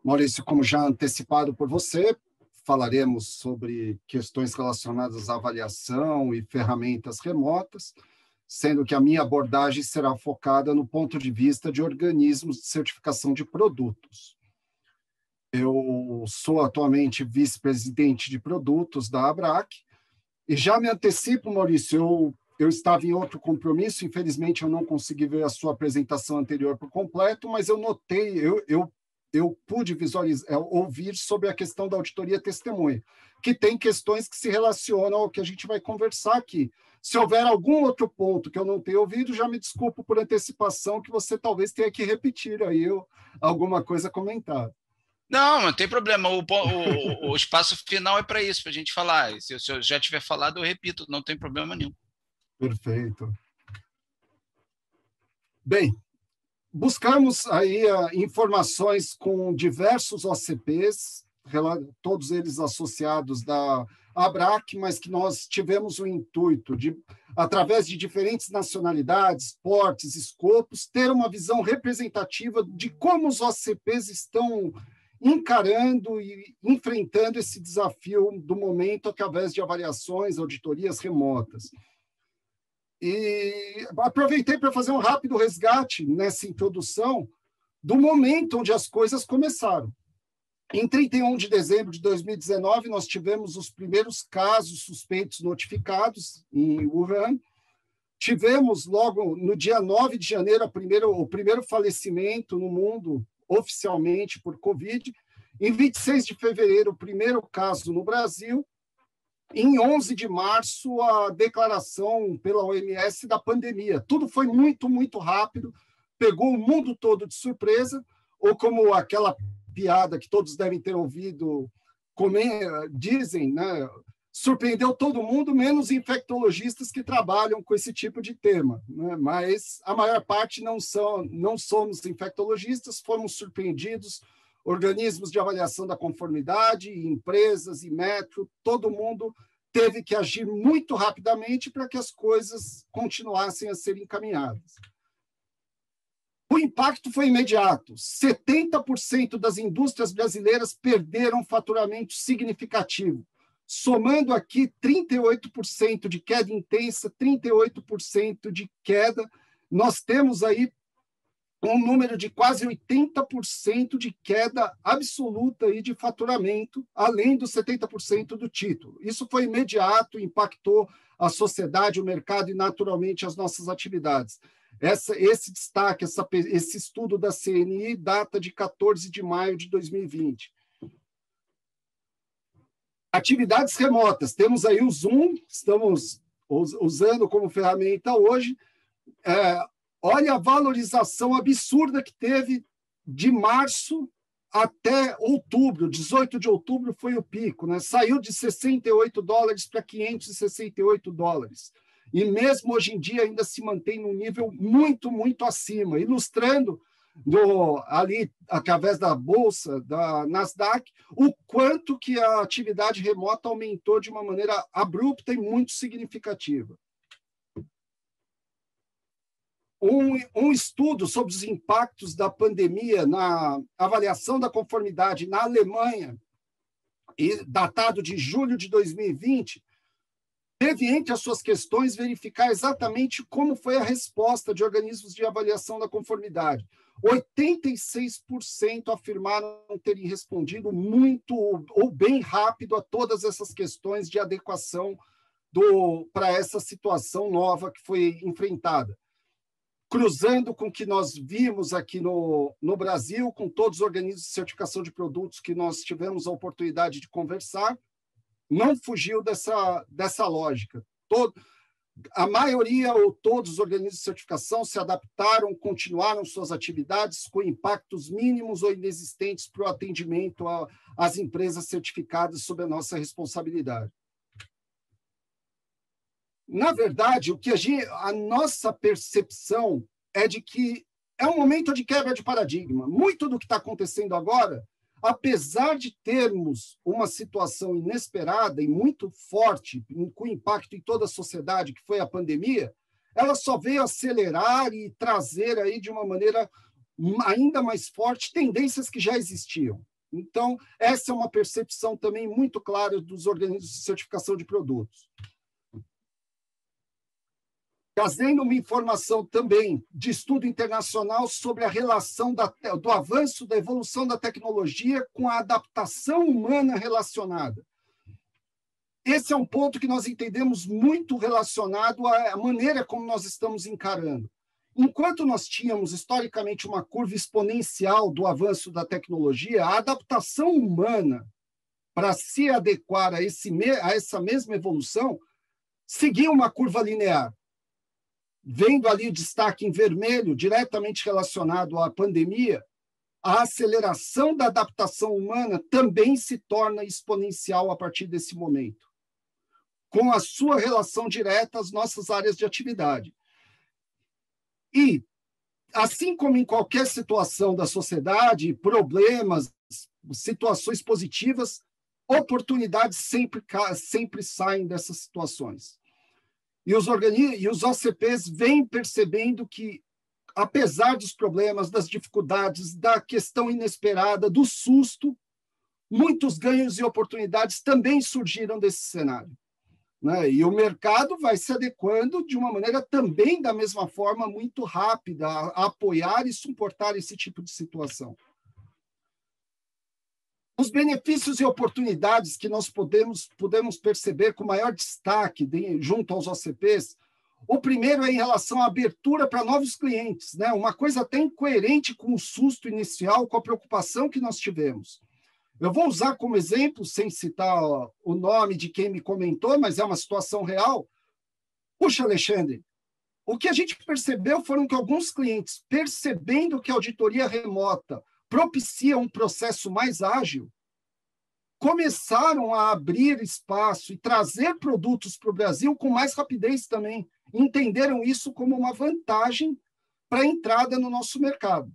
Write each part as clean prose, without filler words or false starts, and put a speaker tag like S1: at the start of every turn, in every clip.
S1: Maurício, como já antecipado por você, falaremos sobre questões relacionadas à avaliação e ferramentas remotas, sendo que a minha abordagem será focada no ponto de vista de organismos de certificação de produtos. Eu sou atualmente vice-presidente de produtos da ABRAC e já me antecipo, Maurício, eu estava em outro compromisso, infelizmente eu não consegui ver a sua apresentação anterior por completo, mas eu notei, eu pude visualizar, ouvir sobre a questão da auditoria testemunha, que tem questões que se relacionam ao que a gente vai conversar aqui. Se houver algum outro ponto que eu não tenha ouvido, já me desculpo por antecipação, que você talvez tenha que repetir aí alguma coisa comentada.
S2: Não tem problema. O espaço final é para isso, para a gente falar. Se eu já tiver falado, eu repito, não tem problema nenhum.
S1: Perfeito. Bem, buscamos aí informações com diversos OCPs, todos eles associados da ABRAC, mas que nós tivemos o intuito de, através de diferentes nacionalidades, portes, escopos, ter uma visão representativa de como os OCPs estão encarando e enfrentando esse desafio do momento através de avaliações, auditorias remotas. E aproveitei para fazer um rápido resgate nessa introdução do momento onde as coisas começaram. Em 31 de dezembro de 2019, nós tivemos os primeiros casos suspeitos notificados em Wuhan. Tivemos logo no dia 9 de janeiro o primeiro falecimento no mundo oficialmente por Covid. Em 26 de fevereiro, o primeiro caso no Brasil. Em 11 de março, a declaração pela OMS da pandemia. Tudo foi muito, muito rápido, pegou o mundo todo de surpresa, ou como aquela piada que todos devem ter ouvido, dizem, né? Surpreendeu todo mundo, menos infectologistas que trabalham com esse tipo de tema, né? Mas a maior parte não somos infectologistas, fomos surpreendidos, organismos de avaliação da conformidade, empresas e metro, todo mundo teve que agir muito rapidamente para que as coisas continuassem a ser encaminhadas. O impacto foi imediato. 70% das indústrias brasileiras perderam faturamento significativo, somando aqui 38% de queda intensa, 38% de queda. Nós temos aí um número de quase 80% de queda absoluta aí de faturamento, além dos 70% do título. Isso foi imediato, impactou a sociedade, o mercado e, naturalmente, as nossas atividades. Esse destaque, esse estudo da CNI data de 14 de maio de 2020. Atividades remotas. Temos aí o Zoom, estamos usando como ferramenta hoje. Olha a valorização absurda que teve de março até outubro. 18 de outubro foi o pico, né? Saiu de $68 para $568. E mesmo hoje em dia ainda se mantém num nível muito, muito acima, ilustrando ali, através da bolsa, da Nasdaq, o quanto que a atividade remota aumentou de uma maneira abrupta e muito significativa. Um estudo sobre os impactos da pandemia na avaliação da conformidade na Alemanha, datado de julho de 2020, teve entre as suas questões verificar exatamente como foi a resposta de organismos de avaliação da conformidade. 86% afirmaram terem respondido muito ou bem rápido a todas essas questões de adequação para essa situação nova que foi enfrentada. Cruzando com o que nós vimos aqui no Brasil, com todos os organismos de certificação de produtos que nós tivemos a oportunidade de conversar, não fugiu dessa lógica. A maioria ou todos os organismos de certificação se adaptaram, continuaram suas atividades com impactos mínimos ou inexistentes para o atendimento às empresas certificadas sob a nossa responsabilidade. Na verdade, a nossa percepção é de que é um momento de quebra de paradigma. Muito do que está acontecendo agora, apesar de termos uma situação inesperada e muito forte, com impacto em toda a sociedade, que foi a pandemia, ela só veio acelerar e trazer aí de uma maneira ainda mais forte tendências que já existiam. Então, essa é uma percepção também muito clara dos organismos de certificação de produtos. Trazendo uma informação também de estudo internacional sobre a relação do avanço, da evolução da tecnologia com a adaptação humana relacionada. Esse é um ponto que nós entendemos muito relacionado à maneira como nós estamos encarando. Enquanto nós tínhamos, historicamente, uma curva exponencial do avanço da tecnologia, a adaptação humana, para se adequar a essa mesma evolução, seguia uma curva linear. Vendo ali o destaque em vermelho, diretamente relacionado à pandemia, a aceleração da adaptação humana também se torna exponencial a partir desse momento, com a sua relação direta às nossas áreas de atividade. E, assim como em qualquer situação da sociedade, problemas, situações positivas, oportunidades sempre saem dessas situações. E os OCPs vêm percebendo que, apesar dos problemas, das dificuldades, da questão inesperada, do susto, muitos ganhos e oportunidades também surgiram desse cenário, né? E o mercado vai se adequando de uma maneira também, da mesma forma, muito rápida, a apoiar e suportar esse tipo de situação. Os benefícios e oportunidades que nós podemos perceber com maior destaque junto aos OCPs, o primeiro é em relação à abertura para novos clientes, né? Uma coisa até incoerente com o susto inicial, com a preocupação que nós tivemos. Eu vou usar como exemplo, sem citar o nome de quem me comentou, mas é uma situação real. Puxa, Alexandre, o que a gente percebeu foram que alguns clientes, percebendo que a auditoria remota propicia um processo mais ágil, começaram a abrir espaço e trazer produtos para o Brasil com mais rapidez também. Entenderam isso como uma vantagem para a entrada no nosso mercado.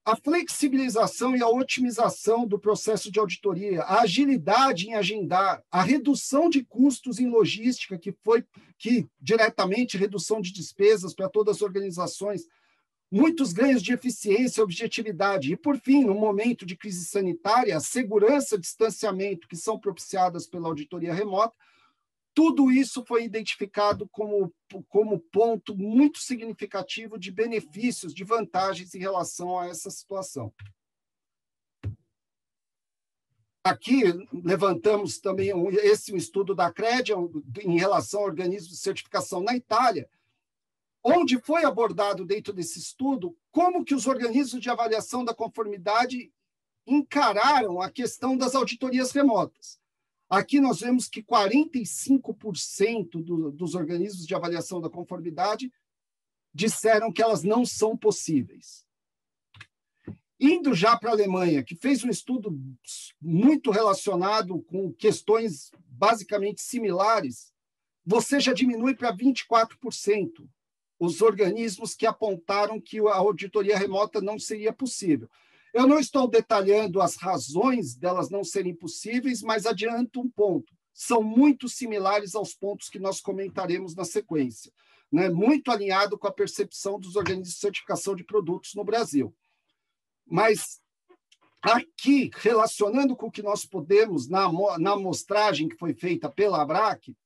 S1: A flexibilização e a otimização do processo de auditoria, a agilidade em agendar, a redução de custos em logística, que diretamente redução de despesas para todas as organizações, muitos ganhos de eficiência e objetividade. E, por fim, no momento de crise sanitária, a segurança e distanciamento que são propiciadas pela auditoria remota, tudo isso foi identificado como ponto muito significativo de benefícios, de vantagens em relação a essa situação. Aqui levantamos também um estudo da CRED em relação a organismos de certificação na Itália, onde foi abordado dentro desse estudo como que os organismos de avaliação da conformidade encararam a questão das auditorias remotas. Aqui nós vemos que 45% dos organismos de avaliação da conformidade disseram que elas não são possíveis. Indo já para a Alemanha, que fez um estudo muito relacionado com questões basicamente similares, você já diminui para 24% os organismos que apontaram que a auditoria remota não seria possível. Eu não estou detalhando as razões delas não serem possíveis, mas adianto um ponto. São muito similares aos pontos que nós comentaremos na sequência, né? Muito alinhado com a percepção dos organismos de certificação de produtos no Brasil. Mas aqui, relacionando com o que nós podemos, na amostragem que foi feita pela ABRAC,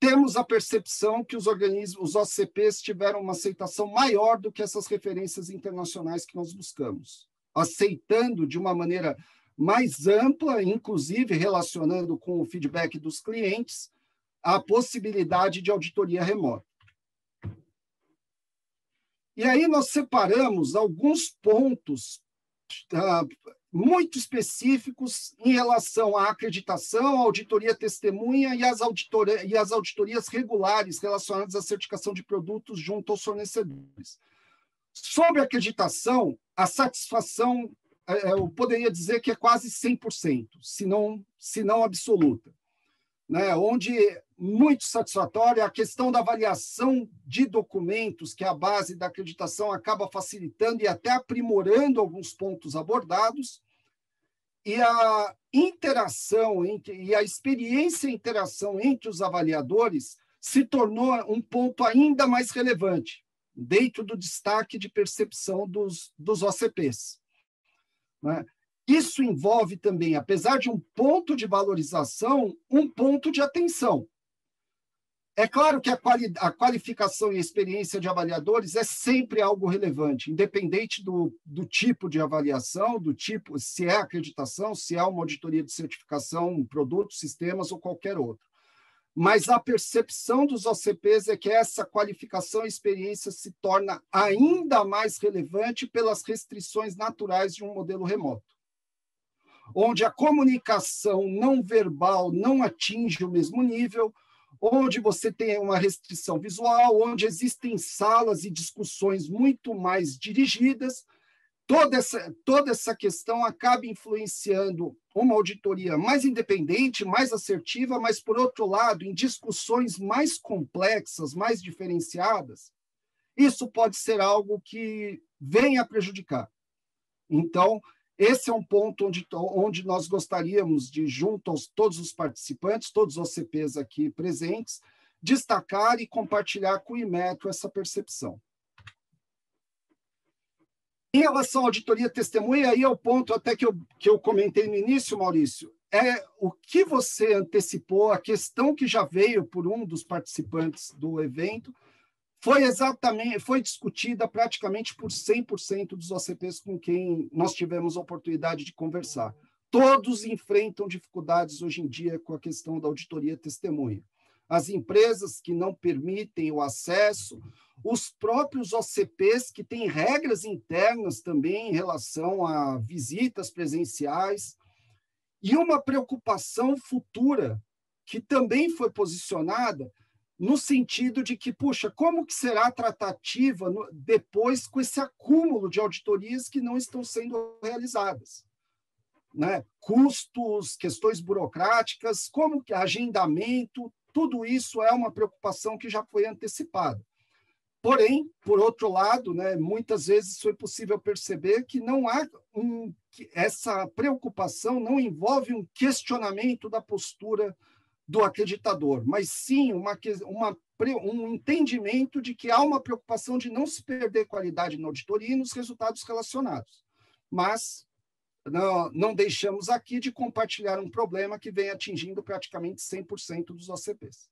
S1: temos a percepção que os OCPs tiveram uma aceitação maior do que essas referências internacionais que nós buscamos, aceitando de uma maneira mais ampla, inclusive relacionando com o feedback dos clientes, a possibilidade de auditoria remota. E aí nós separamos alguns pontos muito específicos em relação à acreditação, à auditoria testemunha e às auditorias regulares relacionadas à certificação de produtos junto aos fornecedores. Sobre a acreditação, a satisfação, eu poderia dizer que é quase 100%, se não absoluta, né? Onde muito satisfatória a questão da avaliação de documentos, que é a base da acreditação acaba facilitando e até aprimorando alguns pontos abordados, e a interação e a experiência e interação entre os avaliadores se tornou um ponto ainda mais relevante dentro do destaque de percepção dos OCPs. né? Isso envolve também, apesar de um ponto de valorização, um ponto de atenção. É claro que a qualificação e a experiência de avaliadores é sempre algo relevante, independente do tipo de avaliação, do tipo, se é acreditação, se é uma auditoria de certificação, produtos, sistemas ou qualquer outro. Mas a percepção dos OCPs é que essa qualificação e experiência se torna ainda mais relevante pelas restrições naturais de um modelo remoto, onde a comunicação não verbal não atinge o mesmo nível, onde você tem uma restrição visual, onde existem salas e discussões muito mais dirigidas. Toda essa questão acaba influenciando uma auditoria mais independente, mais assertiva, mas, por outro lado, em discussões mais complexas, mais diferenciadas, isso pode ser algo que venha a prejudicar. Então, esse é um ponto onde nós gostaríamos de, junto aos todos os participantes, todos os OCPs aqui presentes, destacar e compartilhar com o Inmetro essa percepção. Em relação à auditoria testemunha, aí é o ponto até que eu comentei no início, Maurício, é o que você antecipou, a questão que já veio por um dos participantes do evento, foi discutida praticamente por 100% dos OCPs com quem nós tivemos a oportunidade de conversar. Todos enfrentam dificuldades hoje em dia com a questão da auditoria testemunha. As empresas que não permitem o acesso, os próprios OCPs que têm regras internas também em relação a visitas presenciais, e uma preocupação futura que também foi posicionada no sentido de que, puxa, como que será a tratativa depois com esse acúmulo de auditorias que não estão sendo realizadas? Né? Custos, questões burocráticas, como que agendamento, tudo isso é uma preocupação que já foi antecipada. Porém, por outro lado, né, muitas vezes foi possível perceber que não há que essa preocupação não envolve um questionamento da postura do acreditador, mas sim um entendimento de que há uma preocupação de não se perder qualidade na auditoria e nos resultados relacionados. Mas não deixamos aqui de compartilhar um problema que vem atingindo praticamente 100% dos OCPs.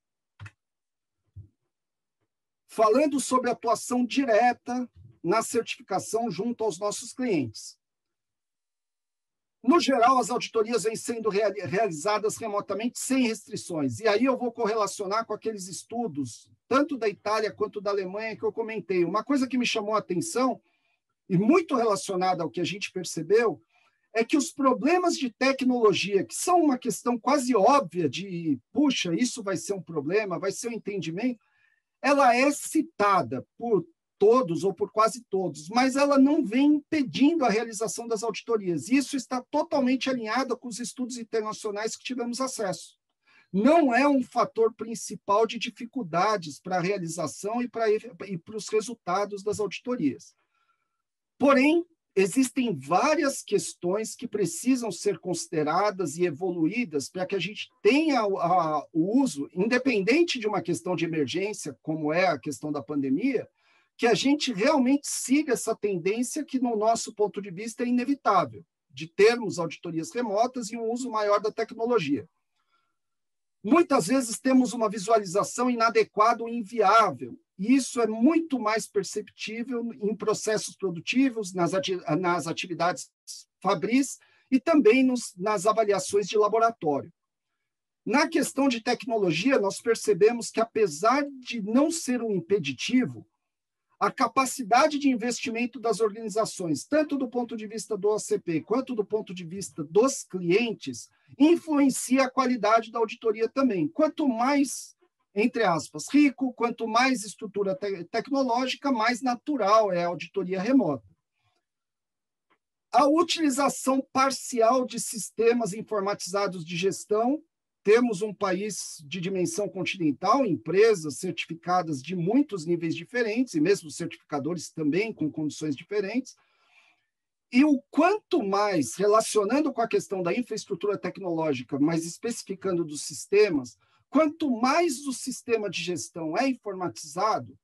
S1: Falando sobre atuação direta na certificação junto aos nossos clientes. No geral, as auditorias vêm sendo realizadas remotamente sem restrições. E aí eu vou correlacionar com aqueles estudos, tanto da Itália quanto da Alemanha, que eu comentei. Uma coisa que me chamou a atenção, e muito relacionada ao que a gente percebeu, é que os problemas de tecnologia, que são uma questão quase óbvia de, puxa, isso vai ser um problema, vai ser um entendimento, ela é citada por todos ou por quase todos, mas ela não vem impedindo a realização das auditorias. Isso está totalmente alinhado com os estudos internacionais que tivemos acesso. Não é um fator principal de dificuldades para a realização e para os resultados das auditorias. Porém, existem várias questões que precisam ser consideradas e evoluídas para que a gente tenha o uso, independente de uma questão de emergência, como é a questão da pandemia, que a gente realmente siga essa tendência que, no nosso ponto de vista, é inevitável, de termos auditorias remotas e um uso maior da tecnologia. Muitas vezes temos uma visualização inadequada ou inviável, e isso é muito mais perceptível em processos produtivos, nas atividades fabris e também nas avaliações de laboratório. Na questão de tecnologia, nós percebemos que, apesar de não ser um impeditivo, a capacidade de investimento das organizações, tanto do ponto de vista do OCP quanto do ponto de vista dos clientes, influencia a qualidade da auditoria também. Quanto mais, entre aspas, rico, quanto mais estrutura tecnológica, mais natural é a auditoria remota. A utilização parcial de sistemas informatizados de gestão. Temos um país de dimensão continental, empresas certificadas de muitos níveis diferentes, e mesmo certificadores também com condições diferentes. E o quanto mais, relacionando com a questão da infraestrutura tecnológica, mas especificando dos sistemas, quanto mais o sistema de gestão é informatizado,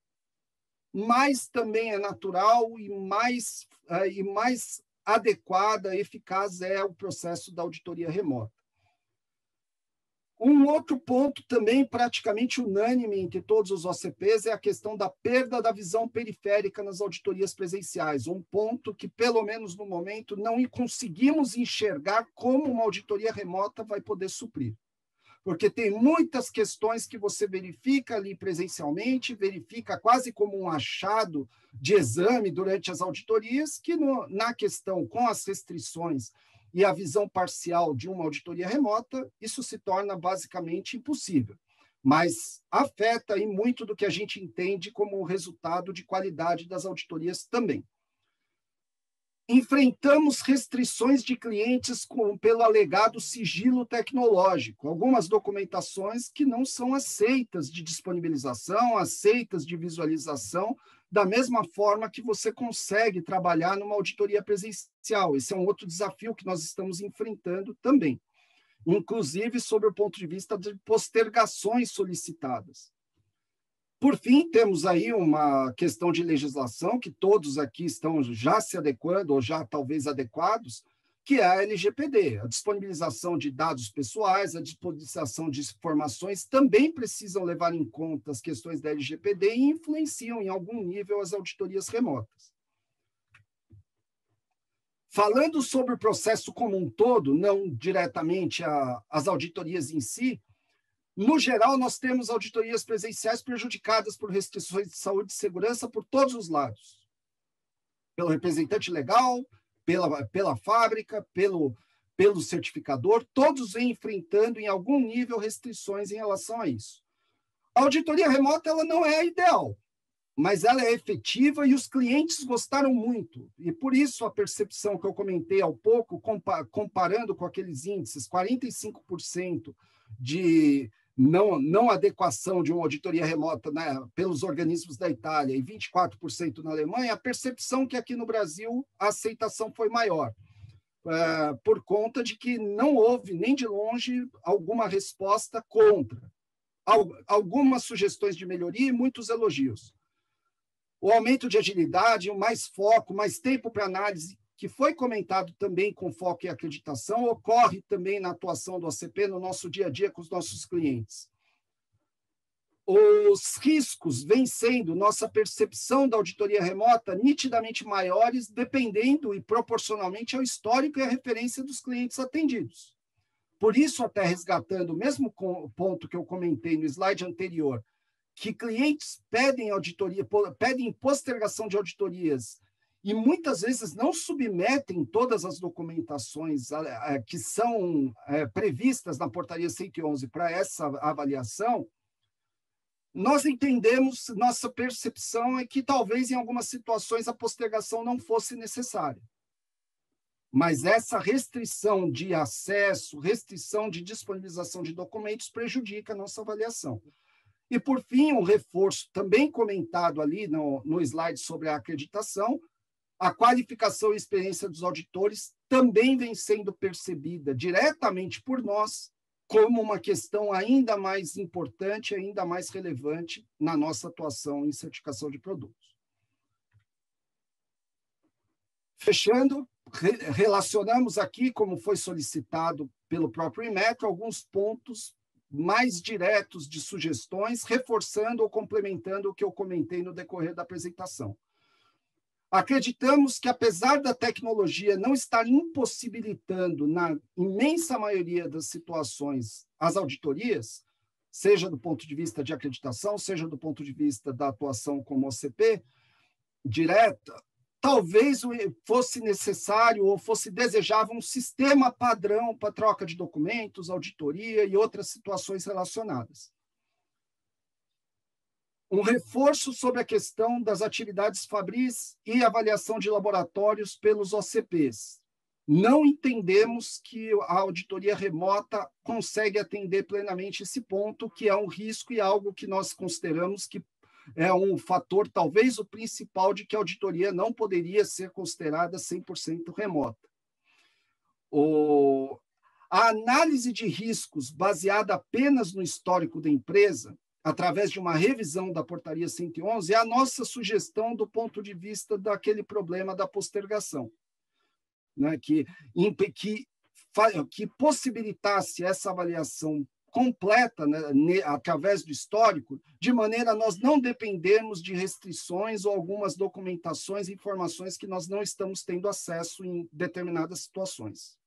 S1: mais também é natural e mais adequada, eficaz é o processo da auditoria remota. Um outro ponto também praticamente unânime entre todos os OCPs é a questão da perda da visão periférica nas auditorias presenciais, um ponto que, pelo menos no momento, não conseguimos enxergar como uma auditoria remota vai poder suprir. Porque tem muitas questões que você verifica ali presencialmente, verifica quase como um achado de exame durante as auditorias, que na questão com as restrições e a visão parcial de uma auditoria remota, isso se torna basicamente impossível. Mas afeta aí muito do que a gente entende como resultado de qualidade das auditorias também. Enfrentamos restrições de clientes pelo alegado sigilo tecnológico, algumas documentações que não são aceitas de disponibilização, aceitas de visualização, da mesma forma que você consegue trabalhar numa auditoria presencial. Esse é um outro desafio que nós estamos enfrentando também, inclusive sob o ponto de vista de postergações solicitadas. Por fim, temos aí uma questão de legislação que todos aqui estão já se adequando, ou já talvez adequados, que é a LGPD. A disponibilização de dados pessoais, a disponibilização de informações também precisam levar em conta as questões da LGPD e influenciam em algum nível as auditorias remotas. Falando sobre o processo como um todo, não diretamente as auditorias em si, no geral, nós temos auditorias presenciais prejudicadas por restrições de saúde e segurança por todos os lados. Pelo representante legal, pela fábrica, pelo certificador, todos vêm enfrentando em algum nível restrições em relação a isso. A auditoria remota ela não é ideal, mas ela é efetiva e os clientes gostaram muito. E por isso a percepção que eu comentei há pouco, comparando com aqueles índices, 45% de não adequação de uma auditoria remota, né, pelos organismos da Itália e 24% na Alemanha, a percepção que aqui no Brasil a aceitação foi maior, por conta de que não houve, nem de longe, alguma resposta contra. Algumas sugestões de melhoria e muitos elogios. O aumento de agilidade, mais foco, mais tempo para análise, que foi comentado também com foco em acreditação, ocorre também na atuação do OCP no nosso dia a dia com os nossos clientes. Os riscos vêm sendo, nossa percepção da auditoria remota, nitidamente maiores, dependendo e proporcionalmente ao histórico e à referência dos clientes atendidos. Por isso, até resgatando o mesmo ponto que eu comentei no slide anterior, que clientes pedem auditoria, pedem postergação de auditorias e muitas vezes não submetem todas as documentações que são previstas na portaria 111 para essa avaliação, nós entendemos, nossa percepção é que talvez em algumas situações a postergação não fosse necessária. Mas essa restrição de acesso, restrição de disponibilização de documentos prejudica a nossa avaliação. E, por fim, um reforço também comentado ali no slide sobre a acreditação, a qualificação e experiência dos auditores também vem sendo percebida diretamente por nós como uma questão ainda mais importante, ainda mais relevante na nossa atuação em certificação de produtos. Fechando, relacionamos aqui, como foi solicitado pelo próprio Inmetro, alguns pontos mais diretos de sugestões, reforçando ou complementando o que eu comentei no decorrer da apresentação. Acreditamos que, apesar da tecnologia não estar impossibilitando, na imensa maioria das situações, as auditorias, seja do ponto de vista de acreditação, seja do ponto de vista da atuação como OCP direta, talvez fosse necessário ou fosse desejável um sistema padrão para troca de documentos, auditoria e outras situações relacionadas. Um reforço sobre a questão das atividades fabris e avaliação de laboratórios pelos OCPs. Não entendemos que a auditoria remota consegue atender plenamente esse ponto, que é um risco e algo que nós consideramos que é um fator, talvez o principal, de que a auditoria não poderia ser considerada 100% remota. A análise de riscos baseada apenas no histórico da empresa, através de uma revisão da portaria 111, é a nossa sugestão do ponto de vista daquele problema da postergação. né, que possibilitasse essa avaliação completa, né, através do histórico, de maneira a nós não dependermos de restrições ou algumas documentações e informações que nós não estamos tendo acesso em determinadas situações.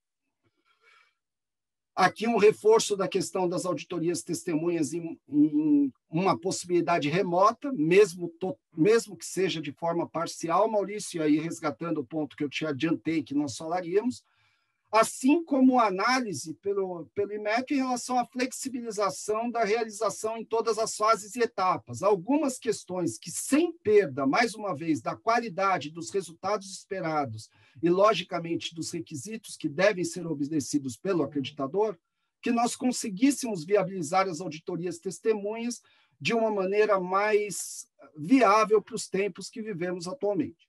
S1: Aqui um reforço da questão das auditorias testemunhas em uma possibilidade remota, mesmo que seja de forma parcial, Maurício, aí resgatando o ponto que eu te adiantei que nós falaríamos, assim como a análise pelo IMEC em relação à flexibilização da realização em todas as fases e etapas. Algumas questões que, sem perda, mais uma vez, da qualidade dos resultados esperados e, logicamente, dos requisitos que devem ser obedecidos pelo acreditador, que nós conseguíssemos viabilizar as auditorias testemunhas de uma maneira mais viável para os tempos que vivemos atualmente.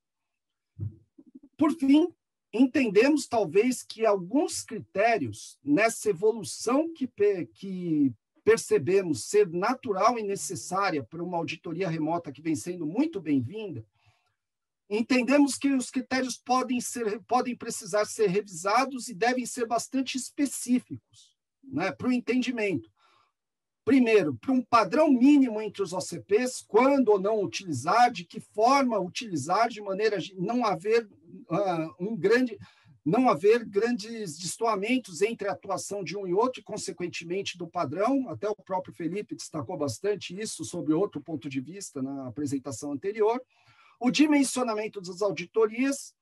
S1: Por fim, entendemos, talvez, que alguns critérios nessa evolução que percebemos ser natural e necessária para uma auditoria remota que vem sendo muito bem-vinda, entendemos que os critérios podem precisar ser revisados e devem ser bastante específicos, né, para o entendimento. Primeiro, para um padrão mínimo entre os OCPs, quando ou não utilizar, de que forma utilizar, de maneira a não haver grandes destoamentos entre a atuação de um e outro, e, consequentemente, do padrão. Até o próprio Felipe destacou bastante isso sobre outro ponto de vista na apresentação anterior. O dimensionamento das auditorias,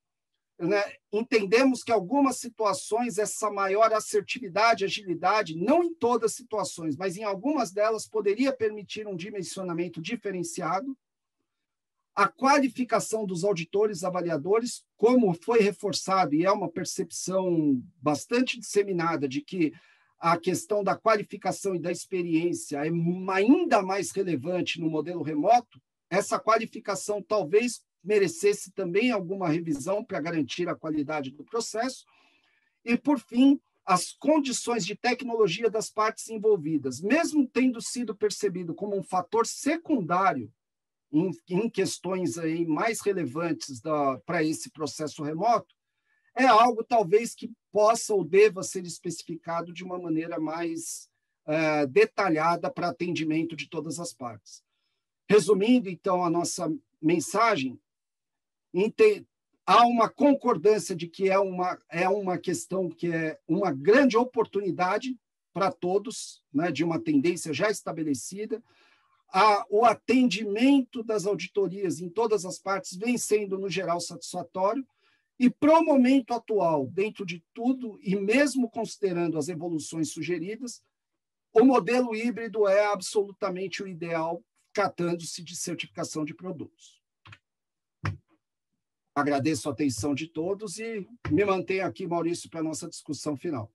S1: né? Entendemos que algumas situações, essa maior assertividade, agilidade, não em todas as situações, mas em algumas delas, poderia permitir um dimensionamento diferenciado. A qualificação dos auditores avaliadores, como foi reforçado, e é uma percepção bastante disseminada de que a questão da qualificação e da experiência é ainda mais relevante no modelo remoto, essa qualificação talvez merecesse também alguma revisão para garantir a qualidade do processo. E, por fim, as condições de tecnologia das partes envolvidas, mesmo tendo sido percebido como um fator secundário em questões aí mais relevantes para esse processo remoto, é algo talvez que possa ou deva ser especificado de uma maneira mais detalhada para atendimento de todas as partes. Resumindo, então, a nossa mensagem, há uma concordância de que é uma questão que é uma grande oportunidade para todos, né, de uma tendência já estabelecida. O atendimento das auditorias em todas as partes vem sendo, no geral, satisfatório, e para o momento atual, dentro de tudo, e mesmo considerando as evoluções sugeridas, o modelo híbrido é absolutamente o ideal, tratando-se de certificação de produtos. Agradeço a atenção de todos e me mantenho aqui, Maurício, para a nossa discussão final.